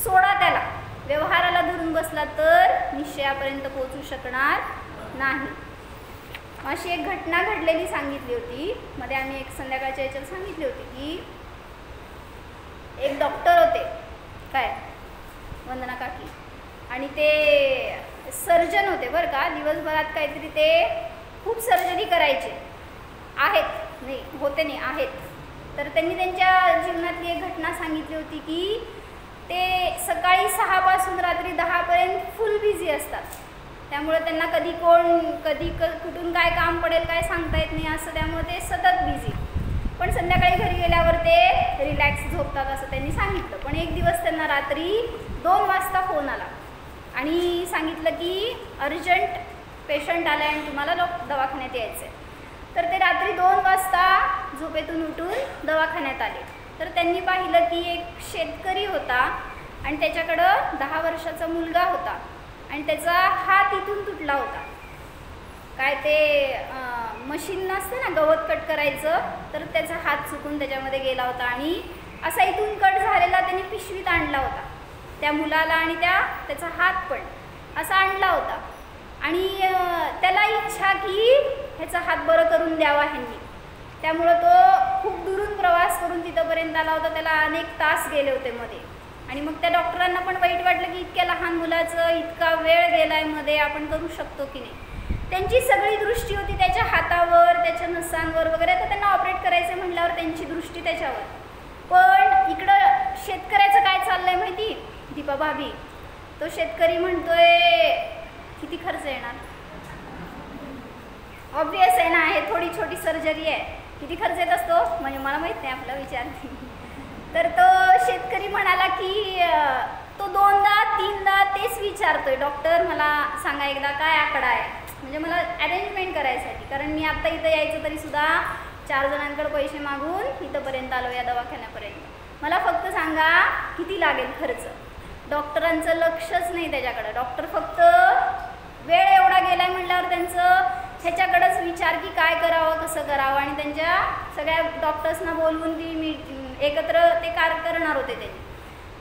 सोडा त्याला. व्यवहाराला धरून बसला तर निश्चयापर्यंत पोहोचू शकणार नाही. अशी एक घटना घडलेली सांगितली होती मध्ये. आम्ही एक संध्याकाळच्या याच्यात सांगितली होती की एक डॉक्टर होते काय, वंदना काकी, आणि ते सर्जन होते बरं का. दिवसभरात काहीतरी ते खूप सर्जरी करायचे आहेत, नाही होते नाही आहेत. तर त्यांनी त्यांच्या जीवनातली एक घटना सांगितली होती की ते सकाळी 6 पासून रात्री 10 पर्यंत फुल बिझी असतात. त्यामुळे त्यांना कधी कुठून काय काम पडेल काय सांगता येत नाही असं, त्यामुळे ते सतत बिझी. पण संध्याकाळी घरी गेल्यावर ते रिलॅक्स झोपतात असं त्यांनी सांगितलं. पण एक दिवस त्यांना रात्री 2 वाजता फोन आला आणि सांगितलं की अर्जंट पेशंट आला आणि तुम्हाला दवाखान्यात यायचं आहे. तर ते रात्री 2 वाजता झोपेतून उठून दवाखान्यात आले. तर त्यांनी पाहिलं की एक शेतकरी होता आणि त्याच्याकडं 10 वर्षाचा मुलगा होता आणि त्याचा हात इथून तुटला होता. काय ते मशीन नसते ना गवत कट करायचं, तर त्याचा हात चुकून त्याच्यामध्ये गेला होता आणि असा इथून कट झालेला त्यांनी पिशवीत आणला होता. त्या मुलाला आणि त्याचा हात पण असा आणला होता. आणि त्याला इच्छा की ह्याचा हात बरं करून द्यावा ह्यांनी. त्यामुळं तो खूप दुरून प्रवास करून तिथंपर्यंत आला होता. त्याला अनेक तास गेले होते मध्ये. आणि मग त्या डॉक्टरांना पण वाईट वाटलं की इतक्या लहान मुलाचं इतका वेळ गेलाय मध्ये, आपण करू शकतो की नाही. त्यांची सगळी दृष्टी होती त्याच्या हातावर, त्याच्या नसांवर वगैरे. तर त्यांना ऑपरेट करायचं म्हटल्यावर त्यांची दृष्टी त्याच्यावर. पण इकडं शेतकऱ्याचं काय चाललंय माहिती दीपा भाभी, तो शेतकरी म्हणतोय किती खर्च येणार. ऑब्वियस आहे ना, हे थोडी छोटी सर्जरी आहे, किती खर्च येत असतो म्हणजे मला माहीत नाही, आपला विचारते. तर तो शेतकरी म्हणाला की तो 2दा-3दा तेच विचारतोय, डॉक्टर मला सांगा एकदा काय आकडा आहे, म्हणजे मला अरेंजमेंट करायसाठी. कारण मी आत्ता इथं यायचं तरी सुद्धा 4 जणांकडे पैसे मागून इथंपर्यंत आलो या दवाखान्यापर्यंत. मला फक्त सांगा किती लागेल खर्च. डॉक्टरांचं लक्षच नाही त्याच्याकडं. डॉक्टर फक्त वेळ एवढा गेलाय म्हटल्यावर त्यांचं ह्याच्याकडंच विचार की काय करावं कसं करावं. आणि त्यांच्या सगळ्या डॉक्टर्सना बोलवून ती एकत्र ते करणार होते त्यांनी.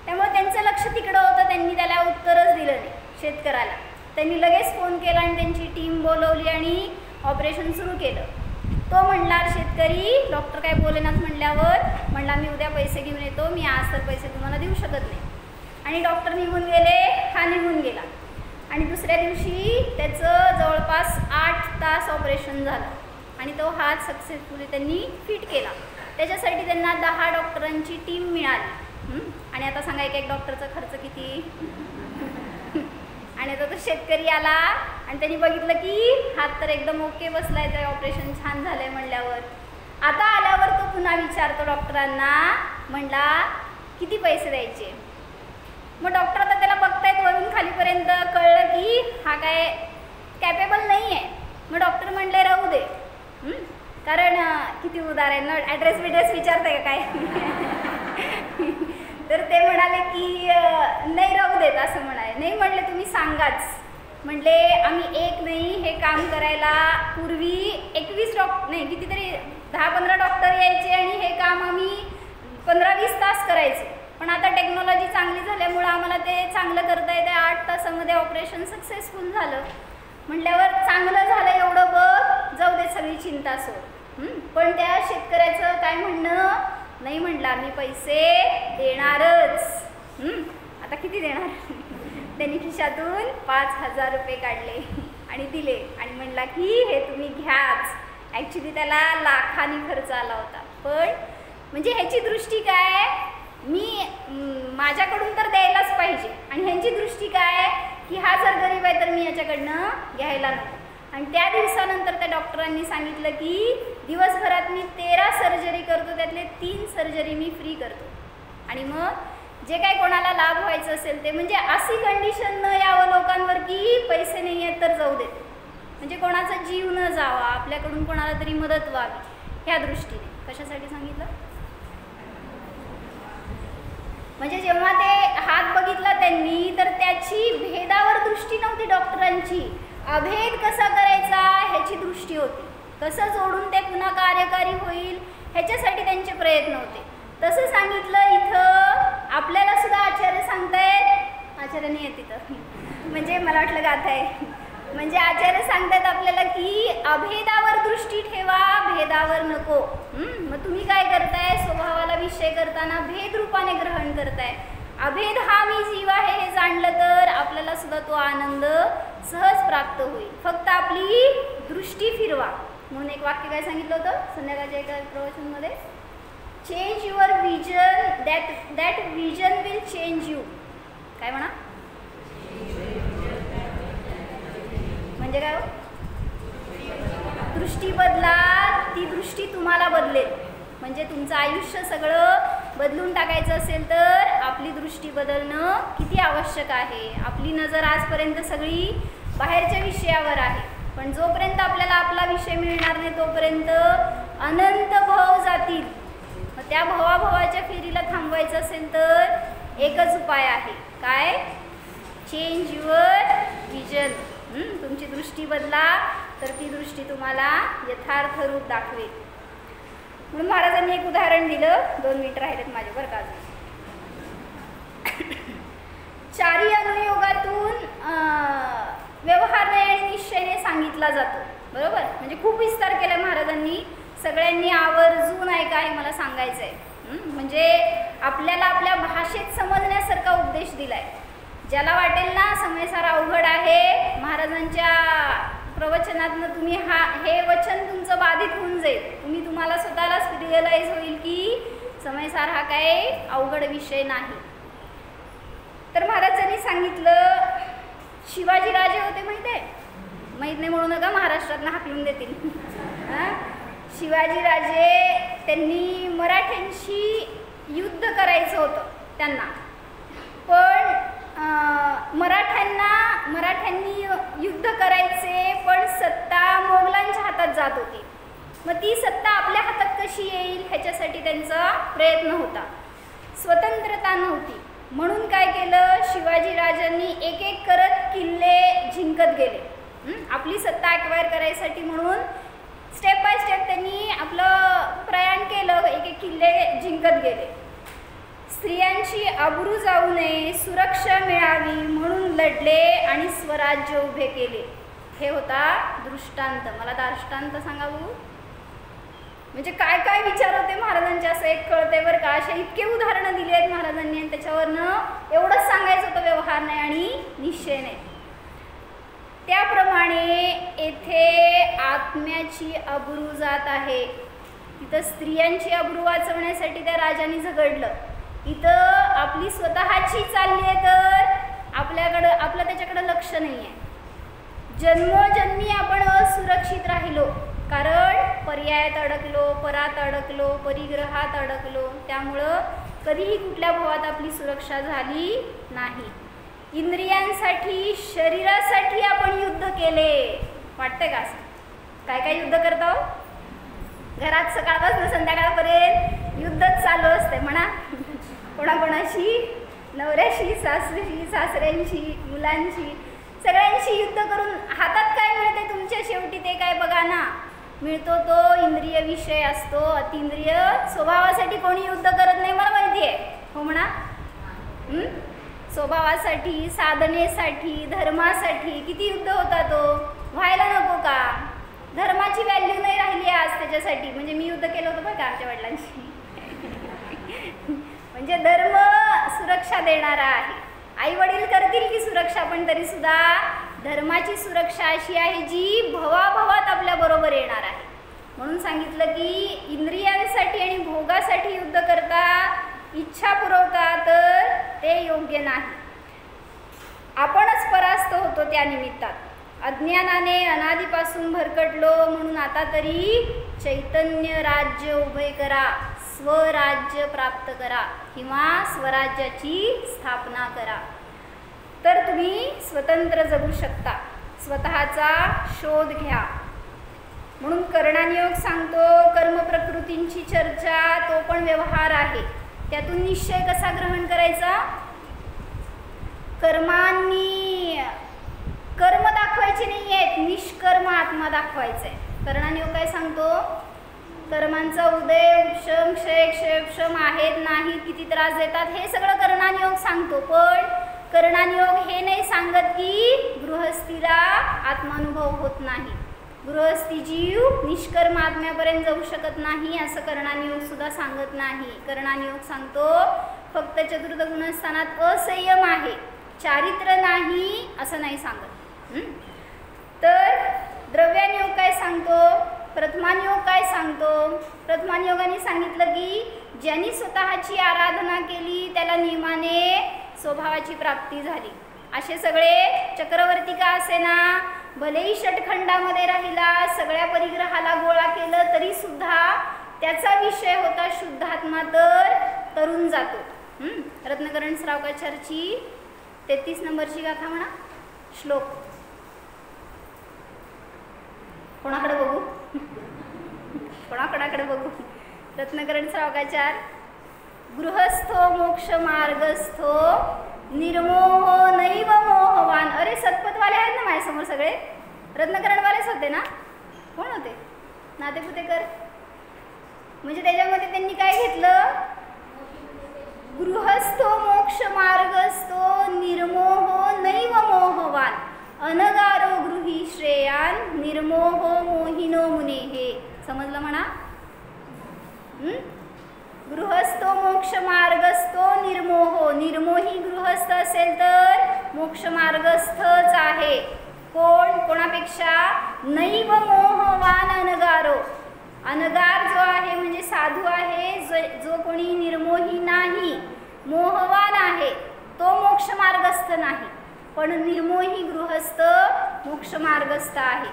त्यामुळे त्यांचं लक्ष तिकडं होतं. त्यांनी त्याला उत्तरच दिलं नाही शेतकऱ्याला. त्यांनी लगेच फोन केला आणि त्यांची टीम बोलवली आणि ऑपरेशन सुरू केलं. तो म्हणला शेतकरी, डॉक्टर काय बोलेनाच म्हटल्यावर म्हणला मी उद्या पैसे घेऊन येतो, मी आज तर पैसे तुम्हाला देऊ शकत नाही. आणि डॉक्टर निघून गेले, हा निघून गेला. आणि दुसऱ्या दिवशी त्याचं जवळपास 8 तास ऑपरेशन झालं आणि तो हात सक्सेसफुली त्यांनी फिट केला. त्याच्यासाठी त्यांना 10 डॉक्टरांची टीम मिळाली. आणि आता सांगा एक डॉक्टरचा खर्च किती. आणि आता तो शेतकरी आला आणि त्यांनी बघितलं की हात तर एकदम ओके बसलाय, तर ऑपरेशन छान झालंय म्हणल्यावर आता आल्यावर तो पुन्हा विचारतो डॉक्टरांना, म्हणला किती पैसे द्यायचे. मग डॉक्टर आता त्याला बघतायत वरून खालीपर्यंत, कळलं की हा काय कॅपेबल नाही आहे. मग डॉक्टर म्हणले राहू दे, कारण किती उदार आहे ना, ॲड्रेस विचारताय का काय. तर ते म्हणाले की नाही राहू देत असं म्हणाले. नाही म्हणले तुम्ही सांगाच. म्हणले आम्ही एक नाही हे काम करायला पूर्वी 21 डॉक्टर नाही कितीतरी 10-15 डॉक्टर यायचे आणि हे काम आम्ही 15-20 तास करायचो. पण आता टेक्नॉलॉजी चांगली झाल्यामुळं आम्हाला ते चांगलं करता येते. 8 तासामध्ये ऑपरेशन सक्सेसफुल झालं. म्हटल्यावर चांगलं झालं एवढं बघ, जाऊ दे सगळी चिंता सोड. पण त्या शेतकऱ्याचं काय म्हणणं, नाही म्हटला मी पैसे देणारच. आता किती देणार. त्यांनी खिशातून 5,000 रुपये काढले आणि दिले आणि म्हणला की हे तुम्ही घ्याच. ॲक्च्युली त्याला लाखांनी खर्च आला होता. पण म्हणजे ह्याची दृष्टी काय, मी माझ्याकडून तर द्यायलाच पाहिजे. आणि ह्यांची दृष्टी काय की हा जर गरीब आहे तर मी याच्याकडनं घ्यायला नको. आणि त्या दिवसानंतर त्या डॉक्टरांनी सांगितलं की दिवसभरात मी 13 सर्जरी करतो, त्यातले 3 सर्जरी मी फ्री करतो. आणि मग जे काय कोणाला लाभ व्हायचं असेल ते, म्हणजे अशी कंडिशन न यावं लोकांवर की पैसे नाही आहेत तर जाऊ देत, म्हणजे कोणाचा जीव न जावा, आपल्याकडून कोणाला तरी मदत व्हावी ह्या दृष्टीने. कशासाठी सांगितलं, म्हणजे जेव्हा ते हात बघितला त्यांनी तर त्याची भेदावर दृष्टी नव्हती डॉक्टरांची, अभेद कसा करायचा ह्याची दृष्टी होती. कसं जोडून ते पुन्हा कार्यकारी होईल ह्याच्यासाठी त्यांचे प्रयत्न होते. तसं सांगितलं इथं आपल्याला सुद्धा आचार्य सांगतायत, आचार्य नाही आहे तिथं, म्हणजे मला वाटलं गाथा आहे, म्हणजे आचार्य सांगतायत आपल्याला की अभेदावर दृष्टी ठेवा, भेदावर नको. मग तुम्ही काय करताय, स्वभावाला विषय करताना भेद रूपाने ग्रहण करताय. अभेद हा मी जीव आहे हे जाणलं तर आपल्याला सुद्धा तो आनंद सहज प्राप्त होईल. फक्त आपली दृष्टी फिरवा. म्हणून एक वाक्य काय सांगितलं होतं संध्याकाळच्या एका प्रवचनमध्ये, change your vision, that vision will change you. काय म्हणा, म्हणजे काय, दृष्टी बदला, ती दृष्टी तुम्हाला बदलेल. म्हणजे तुमचं आयुष्य सगळं बदलून टाकायचं असेल तर आपली दृष्टी बदलणं किती आवश्यक आहे. आपली नजर आजपर्यंत सगळी बाहेरच्या विषयावर आहे, पण जोपर्यंत आपल्याला आपला विषय मिळणार नाही तोपर्यंत अनंत भव जातील. मग त्या भवाभवाच्या फेरीला थांबवायचं असेल तर एकच उपाय आहे, काय, चेंज युअर विजन. तुमची दृष्टी बदला तर ती दृष्टी तुम्हाला यथार्थ रूप दाखवेल. म्हणून महाराजांनी एक उदाहरण दिलं, 2 मिनिट राहिलेत माझे बरं का अजून. चारी अनुयोगातून व्यवहार आणि निश्चयने सांगितला जातो, बरोबर. म्हणजे खूप विस्तार केला महाराजांनी, सगळ्यांनी आवर्जून ऐका हे मला सांगायचं आहे. म्हणजे आपल्याला आपल्या भाषेत समजण्यासारखा उपदेश दिलाय. ज्याला वाटेल ना समयसार अवघड आहे, महाराजांच्या प्रवचनातनं तुम्ही हे वचन तुमचं बाधित होऊन जाईल. तुम्हाला स्वतःलाच रिअलाइज होईल की समयसार हा काही अवघड विषय नाही. तर महाराजांनी सांगितलं, शिवाजी राजे होते माहीत आहे, माहीत नाही म्हणू नका, महाराष्ट्रातनं हाकलून देतील. शिवाजी राजे, त्यांनी मराठ्यांशी युद्ध करायचं होतं त्यांना, पण मराठ्यांनी युद्ध करायचे, पण सत्ता मोगलांच्या हातात जात होती. मग ती सत्ता आपल्या हातात कशी येईल ह्याच्यासाठी त्यांचा प्रयत्न होता. स्वतंत्रता नव्हती, म्हणून काय केलं, शिवाजी राजांनी एक एक करत किल्ले जिंकत गेले. आपली सत्ता ॲक्वायर करायसाठी म्हणून स्टेप बाय स्टेप त्यांनी आपलं प्रयाण केलं, एक एक किल्ले जिंकत गेले. स्त्रियांची आबरू जाऊ नये, सुरक्षा मिळावी म्हणून लढले आणि स्वराज्य उभे केले. हे होता दृष्टांत. मला दृष्टांत सांगावं, म्हणजे काय काय विचार होते महाराजांचे असं एक कळते बरं का. अशा इतके उदाहरणं दिली आहेत महाराजांनी आणि त्याच्यावरनं एवढंच सांगायचं होतं, व्यवहार नाही आणि निश्चय नाही. त्याप्रमाणे येथे आत्म्याची आबरू जात आहे. तिथं स्त्रियांची आबरू वाचवण्यासाठी त्या राजाने झगडलं. इथं आपली स्वतःची चालली आहे तर आपलं त्याच्याकडं लक्ष नाही आहे. जन्मोजन्मी आपण असुरक्षित राहिलो, कारण पर्यायात अडकलो, परात अडकलो, परिग्रहात अडकलो. त्यामुळं कधीही कुठल्या भावात आपली सुरक्षा झाली नाही. इंद्रियांसाठी, शरीरासाठी आपण युद्ध केले. वाटतंय का असं? काय काय युद्ध करतो घरात, सकाळपासून संध्याकाळपर्यंत युद्धच चालू असते म्हणा. कोणाकोणाशी, नवऱ्याशी, सासऱ्यांशी, मुलांशी, सगळ्यांशी युद्ध करून हातात काय मिळते तुमच्या शेवटी ते काय बघा ना. मिळतो तो इंद्रिय विषय असतो. अतिंद्रिय स्वभावासाठी कोणी युद्ध करत नाही, मला माहिती आहे, हो म्हणा. स्वभावासाठी, साधनेसाठी, धर्मासाठी किती युद्ध होता तो, व्हायला नको का. धर्माची व्हॅल्यू नाही राहिली आज त्याच्यासाठी. म्हणजे मी युद्ध केलं होतं बरं का आमच्या वडिलांशी. म्हणजे धर्म सुरक्षा देणारा आहे. आई वडील करतील की सुरक्षा, पण तरी सुद्धा धर्माची सुरक्षा अशी आहे जी भवाभवात आपल्या बरोबर येणार आहे. म्हणून सांगितलं की इंद्रियांसाठी आणि भोगासाठी युद्ध करता, इच्छा पुरवता तर ते योग्य नाही. आपणच परास्त होतो त्या निमित्तात. अज्ञानाने अनादीपासून भरकटलो, म्हणून आता तरी चैतन्य राज्य उभे करा, स्वराज्य प्राप्त करा किंवा स्वराज्याची स्थापना करा, तर तुम्ही स्वतंत्र जगू शकता. स्वतःचा शोध घ्या. म्हणून कर्णानियोग सांगतो, कर्म प्रकृतींची चर्चा तो पण व्यवहार आहे. त्यातून निश्चय कसा ग्रहण करायचा. कर्मांनी कर्म दाखवायचे नाही आहेत, निष्कर्म आत्मा दाखवायचा आहे. कर्णानियोग काय सांगतो, कर्मांचा उदय, उपशम, क्षय, क्षयक्षम आहेत नाहीत, किती त्रास देतात, हे सगळं कर्णानियोग सांगतो. पण कर्णानियोग हे नाही सांगत की गृहस्थीला आत्मानुभव होत नाही, गृहस्थी जीव निष्कर्म आत्म्यापर्यंत जाऊ शकत नाही, असं कर्णानियोग सुद्धा सांगत नाही. कर्णानियोग सांगतो फक्त चतुर्थ गुणस्थानात असंयम आहे, चारित्र्य नाही असं नाही सांगत. तर द्रव्यानियोग काय सांगतो, प्रथमानियोग काय सांगतो. प्रथमानियोगाने सांगितलं की ज्यांनी स्वतःची आराधना केली त्याला नियमाने स्वभावाची प्राप्ती झाली. असे सगळे चक्रवर्ती का असेना, भलेही षटखंडामध्ये राहिला, सगळ्या परिग्रहाला गोळा केलं तरी सुद्धा त्याचा विषय होता शुद्धात्मा, तर तरुण जातो. रत्नकरण श्रावकाचार्यची 33 नंबरची गाथा म्हणा, श्लोक. कोणाकडे बघू, कोणाकडे बघू. रत्नकरण श्रावकाचार. गृहस्थो मोक्ष मार्गस्थो निर्मोहो नैव मोहवान. अरे सतपथवाले आहेत ना माझ्यासमोर सगळे, रत्नकरणवालेच होते ना, कोण होते, नातेपुतेकर. म्हणजे त्याच्यामध्ये त्यांनी काय घेतलं, गृहस्थो मोक्ष मार्गस्थो निर्मोहो नैव मोहवान अनगारो गृही श्रेयान निर्मोहो मोहिनो मुनेहे. समजलं म्हणा. गृहस्थो मोक्ष मार्गस्थो निर्मोहो, निर्मोही गृहस्थ असेल तर मोक्ष मार्गस्थच आहे. कोण, कोणापेक्षा, नैव मोहवान अनगारो. अनगार जो आहे म्हणजे साधू आहे, जो कोणी निर्मोही नाही, मोहवान आहे, तो मोक्ष मार्गस्थ नाही. पण निर्मोही गृहस्थ मोक्ष मार्गस्थ आहे,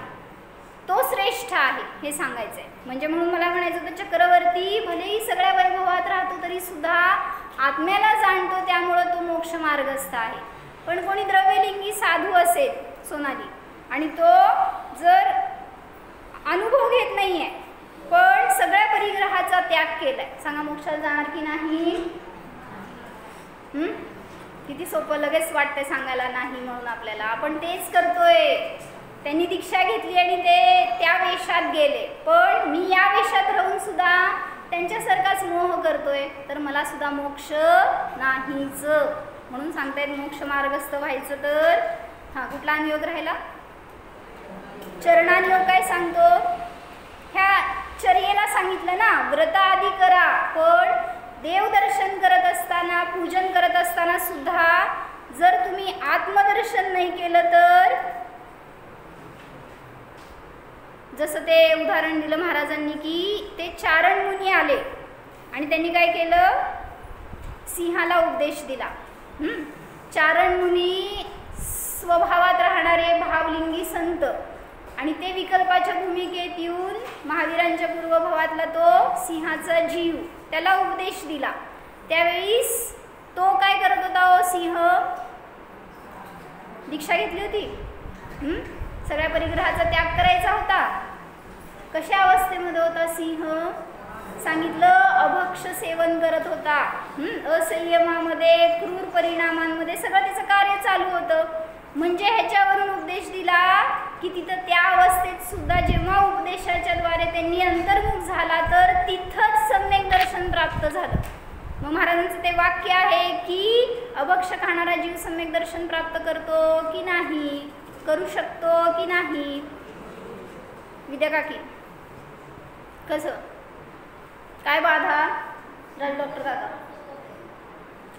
तो श्रेष्ठ आहे, हे सांगायचं आहे. म्हणजे म्हणून मला म्हणायचं होतं, चक्रवर्ती भलेही सगळ्या वैभवात राहतो तरी सुद्धा आत्म्याला जाणतो, त्यामुळं तो मोक्ष मार्गस्थ आहे. पण कोणी द्रव्यलिंगी साधू असेल, सोनाली, आणि तो जर अनुभव घेत नाही आहे पण सगळ्या परिग्रहाचा त्याग केलाय, सांगा मोक्षाला जाणार की नाही. किती सोपं, लगेच वाटतंय सांगायला नाही म्हणून आपल्याला, आपण तेच करतोय. त्यांनी दीक्षा घेतली आणि ते त्या वेशात गेले, पण मी या वेशात राहून सुद्धा त्यांच्यासारखाच मोह करतोय, तर मला सुद्धा मोक्ष नाहीच. म्हणून सांगतायत मोक्ष मार्गस्थ व्हायचं तर कुठला नियोग राहिला, चरणानियोग. काय सांगतो, ह्या चर्येला सांगितलं ना, व्रत आदी करा, पण देवदर्शन करत असताना, पूजन करत असताना सुद्धा जर तुम्ही आत्मदर्शन नाही केलं तर, जसं ते उदाहरण दिलं महाराजांनी की ते चारण मुनी आले आणि त्यांनी काय केलं, सिंहाला उपदेश दिला. चारण मुनी स्वभावात राहणारे भावलिंगी संत, आणि ते विकल्पाच्या भूमिकेत येऊन महावीरांच्या पूर्वभावातला तो सिंहाचा जीव, त्याला उपदेश दिला. त्यावेळीस तो काय करत होता, ओ सिंह, दीक्षा घेतली होती, सगळ्या परिग्रहाचा त्याग करायचा होता. कशा अवस्थेमध्ये होता सिंह, सांगितलं अभक्ष सेवन करत होता, असंयमामध्ये, क्रूर परिणामांमध्ये सगळं त्याचं कार्य चालू होतं. म्हणजे ह्याच्यावरून उपदेश दिला की तिथं त्या अवस्थेत सुद्धा जेव्हा उपदेशाच्या द्वारे त्यांनी अंतर्मुख झाला तर तिथंच सम्यक दर्शन प्राप्त झालं. मग महाराजांचं ते वाक्य आहे की अभक्ष खाणारा जीव सम्यक दर्शन प्राप्त करतो की नाही, करू शकतो की नाही. विद्या काकी, कसं काय बाधा, डॉक्टर काका,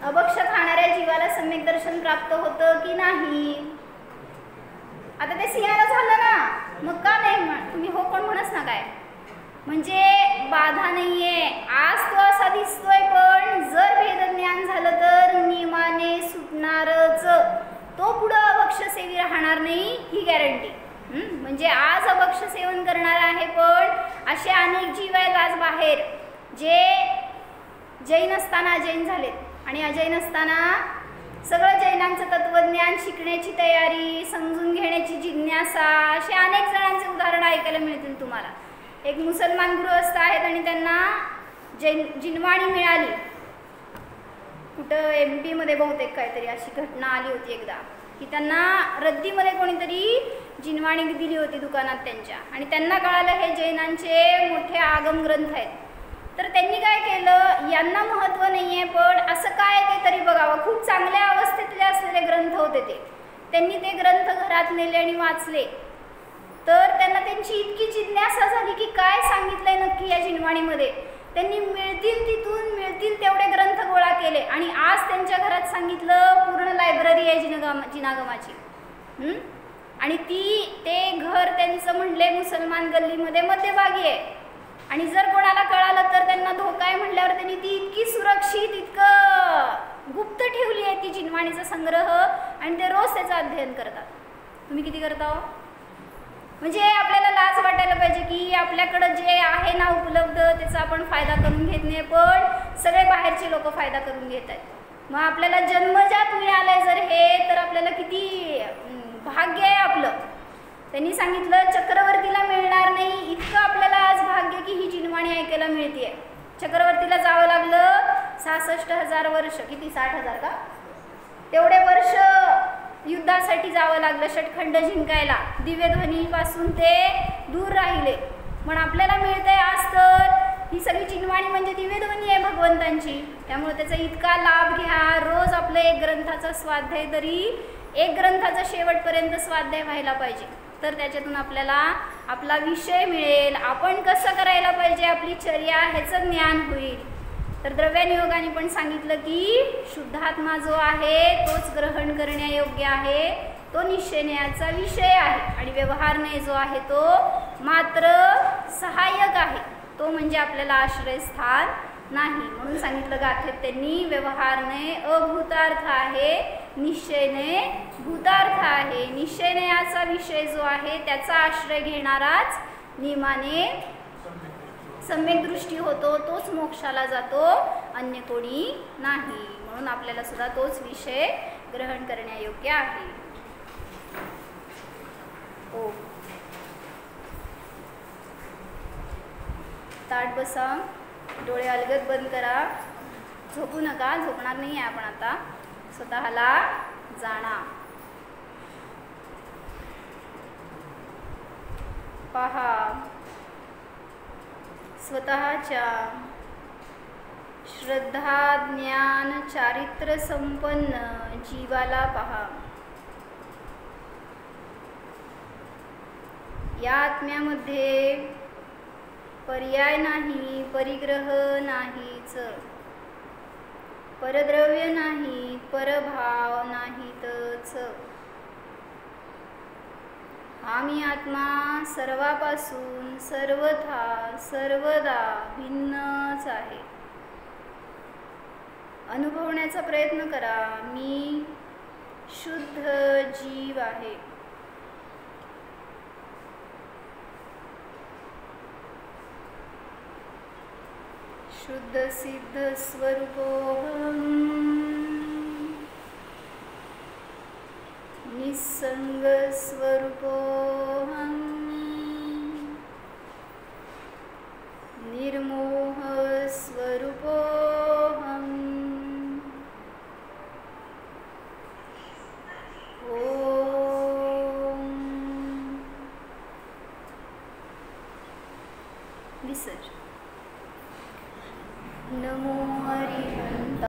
अभक्ष खाणाऱ्या जीवाला सम्यक दर्शन प्राप्त होतं की नाही. आता ते सिंहाला झालं ना, मग का नाही, तुम्ही हो कोण म्हणच ना काय, म्हणजे बाधा नाहीये. आज तो असा दिसतोय, पण जर भेदज्ञान झालं तर नियमाने सुटणारच, तो पुढं अभक्ष सेवी राहणार नाही, ही गॅरंटी. म्हणजे आज अभक्ष सेवन करणार आहे, पण असे अनेक जीव आहेत आज बाहेर जे जैन असताना अजैन झालेत आणि अजैन असताना सगळं जैनांचं तत्त्वज्ञान शिकण्याची तयारी, समजून घेण्याची जिज्ञासा, असे अनेक जणांचे उदाहरण ऐकायला मिळतील तुम्हाला. एक मुसलमान गृहस्थ आहेत आणि त्यांना जिनवाणी मिळाली, कुठं MP मध्ये बहुतेक काहीतरी अशी घटना आली होती एकदा, की त्यांना रद्दीमध्ये कोणीतरी जिनवाणी दिली होती दुकानात त्यांच्या, आणि त्यांना कळालं हे जैनांचे मोठे आगम ग्रंथ आहेत. तर त्यांनी काय केलं, यांना महत्त्व नाही आहे पण असं काय ते तरी बघावं. खूप चांगल्या अवस्थेतले असलेले ग्रंथ होते ते. त्यांनी ते ग्रंथ घरात नेले आणि वाचले. तर त्यांना त्यांची इतकी जिज्ञासा झाली की काय सांगितलंय नक्की या जिनवाणीमध्ये. त्यांनी मिळतील तेवढे ग्रंथ गोळा केले आणि आज त्यांच्या घरात सांगितलं पूर्ण लायब्ररी आहे जिनागमाची. आणि ते घर त्यांचं म्हणले मुसलमान गल्लीमध्ये मध्यभागी आहे. आणि जर कोणाला कळालं तर त्यांना धोका आहे म्हटल्यावर त्यांनी ती इतकी सुरक्षित, इतकं गुप्त ठेवली आहे ती जिनवाणीचा संग्रह, आणि ते रोज त्याचं अध्ययन करतात. तुम्ही किती करता हो? म्हणजे आपल्याला लाज वाटायला पाहिजे की आपल्याकडं जे आहे ना उपलब्ध त्याचा आपण फायदा करून घेत नाही, पण सगळे बाहेरचे लोक फायदा करून घेत आहेत. मग आपल्याला जन्मजात मिळालंय जर हे, तर आपल्याला किती भाग्य आहे आपलं. त्यांनी सांगितलं चक्रवर्तीला मिळणार नाही इतकं आपल्याला आज भाग्य की ही जिनवाणी ऐकायला मिळते. चक्रवर्तीला जावं लागलं 66,000 वर्ष, किती 60,000 का, तेवढे वर्ष युद्धासाठी जावं लागलं षटखंड जिंकायला. दिव्यध्वनीपासून ते दूर राहिले. पण आपल्याला मिळतंय आज तर ही सगळी जिनवाणी म्हणजे दिव्यध्वनी आहे भगवंतांची. त्यामुळे त्याचा इतका लाभ घ्या. रोज आपलं एक ग्रंथाचा स्वाध्याय, तरी एक ग्रंथाचा शेवटपर्यंत स्वाध्याय व्हायला पाहिजे. तर त्याच्यातून आपल्याला आपला विषय मिळेल, आपण कसं करायला पाहिजे, आपली चर्या, ह्याचं ज्ञान होईल. तर द्रव्यानुयोगाने पण सांगितलं की शुद्धात्मा जो आहे तोच ग्रहण करण्यायोग्य आहे, तो निश्चयनेयाचा विषय आहे. आणि व्यवहारने जो आहे तो मात्र सहाय्यक आहे, तो म्हणजे आपल्याला आश्रयस्थान नाही. म्हणून सांगितलं गाथेत त्यांनी, व्यवहारने अभूतार्थ आहे, निश्चयने भूतार्थ आहे. निश्चयनेयाचा विषय जो आहे त्याचा आश्रय घेणाराच नियमाने सम्यक दृष्टी होतो, तोच मोक्षाला जातो, अन्य कोणी नाही. म्हणून आपल्याला सुद्धा तोच विषय ग्रहण करण्यायोग्य आहे. ओ ताट बसा, डोळे अलगद बंद करा, झोपू नका. झोपणार नाही आहे आपण आता. स्वतःला जाणा. पहा स्वतःच्या श्रद्धा ज्ञान चारित्र्य संपन्न जीवाला पहा. या आत्म्यामध्ये पर्याय नाही, परिग्रह नाहीच, परद्रव्य नाही, परभाव नाहीतच. हा मी आत्मा सर्वापासून सर्वथा सर्वदा भिन्नच आहे. अनुभवण्याचा प्रयत्न करा. मी शुद्ध जीव आहे. शुद्ध सिद्ध स्वरूपोऽहम्, निस्संग स्वरूपोऽहम्, निर्मोह स्वरूपोऽहम्. ओम विसर्जन. नमो हरिहंत.